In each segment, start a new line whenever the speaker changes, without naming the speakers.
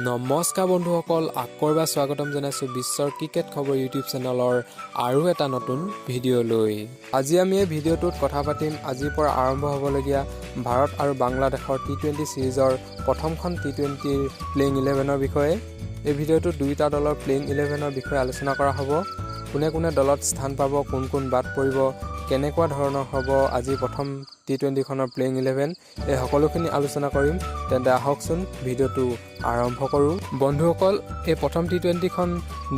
নমস্কাৰ বন্ধুসকল, আকৌ এবাৰ স্বাগতম জনাইছোঁ বিশ্বৰ ক্ৰিকেট খবৰ ইউটিউব চেনেলৰ আৰু এটা নতুন ভিডিঅ'লৈ। আজি আমি এই ভিডিঅ'টোত কথা পাতিম আজিৰ পৰা আৰম্ভ হ'বলগীয়া ভাৰত আৰু বাংলাদেশৰ T20 ছিৰিজৰ প্ৰথমখন T20ৰ প্লেইং 11ৰ বিষয়ে। এই ভিডিঅ'টোত দুয়োটা দলৰ প্লেইং 11ৰ বিষয়ে আলোচনা কৰা হ'ব। কোনে কোনে দলত স্থান পাব, কোন কোন বাদ পৰিব, কেনেকুৱা ধৰণৰ হ'ব আজি প্ৰথম T20খনৰ প্লেইং 11, এই সকলোখিনি আলোচনা কৰিম। তেন্তে আহকচোন ভিডিঅ'টো আৰম্ভ কৰোঁ। বন্ধুসকল, এই প্ৰথম T20খন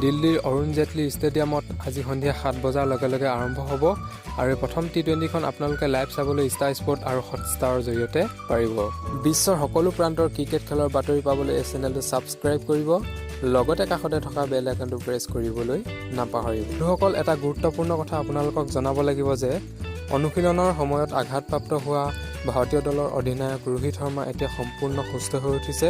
দিল্লীৰ অৰুণ জেটলী ষ্টেডিয়ামত আজি সন্ধিয়া 7 বজাৰ লগে লগে আৰম্ভ হ'ব আৰু এই প্ৰথম T20খন আপোনালোকে লাইভ চাবলৈ ষ্টাৰ স্পৰ্ট আৰু হটষ্টাৰৰ জৰিয়তে পাৰিব। বিশ্বৰ সকলো প্ৰান্তৰ ক্ৰিকেট খেলৰ বাতৰি পাবলৈ এই চেনেলটো ছাবস্ক্ৰাইব কৰিব, লগতে কাষতে থকা বেল আইকনটো প্ৰেছ কৰিবলৈ নাপাহৰিব। বন্ধুসকল, এটা গুৰুত্বপূৰ্ণ কথা আপোনালোকক জনাব লাগিব যে অনুশীলনৰ সময়ত আঘাতপ্ৰাপ্ত হোৱা ভাৰতীয় দলৰ অধিনায়ক ৰোহিত শৰ্মা এতিয়া সম্পূৰ্ণ সুস্থ হৈ উঠিছে।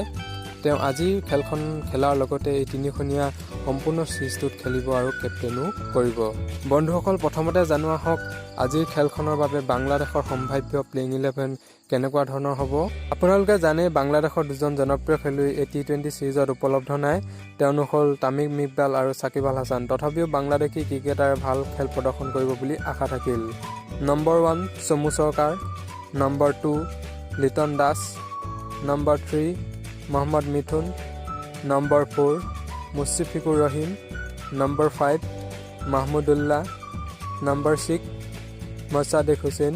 তেওঁ আজিৰ খেলখন খেলাৰ লগতে এই তিনিখনীয়া সম্পূৰ্ণ ছিৰিজটোত খেলিব আৰু কেপ্টেইনো কৰিব। বন্ধুসকল, প্ৰথমতে জনোৱা হওক আজিৰ খেলখনৰ বাবে বাংলাদেশৰ সম্ভাৱ্য প্লেইং 11 কেনেকুৱা ধৰণৰ হ'ব। আপোনালোকে জানে বাংলাদেশৰ দুজন জনপ্ৰিয় খেলুৱৈ এই T20 ছিৰিজত উপলব্ধ নাই। তেওঁলোক হ'ল তামিম ইকবাল আৰু সাকিব আল হাছান। তথাপিও বাংলাদেশী ক্ৰিকেটাৰে ভাল খেল প্ৰদৰ্শন কৰিব বুলি আশা থাকিল। Number 1 Soumya Sarkar, number 2 Liton Das, number 3 Mohammad Mithun, number 4 Mustafizur Rahim, number 5 Mahmudullah, number 6 Mosaddek Hossain,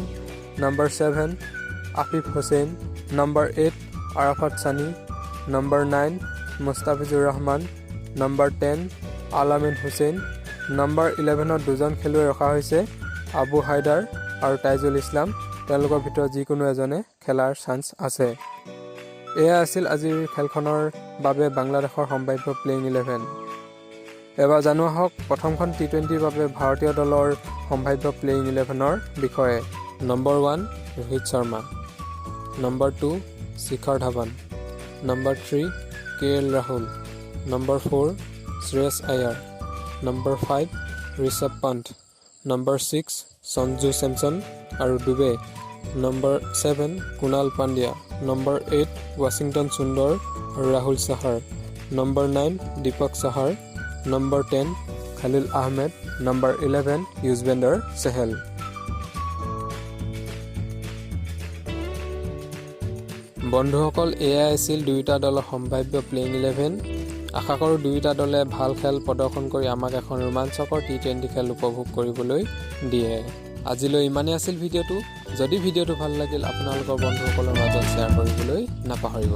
number 7 Afif Hossain, number 8 Arafat Sunny, number 9 Mustafizur Rahman, number 10 আলামিন হুছেইন। নম্বৰ 11ত দুজন খেলুৱৈ ৰখা হৈছে, আবু হাইদাৰ আৰু তাইজুল ইছলাম। তেওঁলোকৰ ভিতৰত যিকোনো এজনে খেলাৰ চান্স আছে। এয়া আছিল আজিৰ খেলখনৰ বাবে বাংলাদেশৰ সম্ভাৱ্য প্লেইং 11। এবাৰ জনোৱা হওক প্ৰথমখন T20ৰ বাবে ভাৰতীয় দলৰ সম্ভাৱ্য প্লেইং 11ৰ বিষয়ে। Number 1 Rohit Sharma, number 2 Shikhar Dhawan, number 3 KL Rahul, number 4 Shreyas Iyer, number 5 Rishabh Pant, number 6 Sanju Samson আৰু Dube, number 7 Krunal Pandya, number 8 Washington Sundar আৰু Rahul Chahar, number 9 Deepak Chahar, number 10 Khaleel Ahmed, number 11 Yuzvendra Chahal. বন্ধুসকল, এয়াই আছিল দুয়োটা দলৰ সম্ভাৱ্য প্লেইং 11। আশা কৰোঁ দুয়োটা দলে ভাল খেল প্ৰদৰ্শন কৰি আমাক এখন ৰোমাঞ্চকৰ T20 খেল উপভোগ কৰিবলৈ দিয়ে। আজিলৈ ইমানেই আছিল ভিডিঅ'টো। যদি ভিডিঅ'টো ভাল লাগিল আপোনালোকৰ বন্ধুসকলৰ মাজত শ্বেয়াৰ কৰিবলৈ নাপাহৰিব।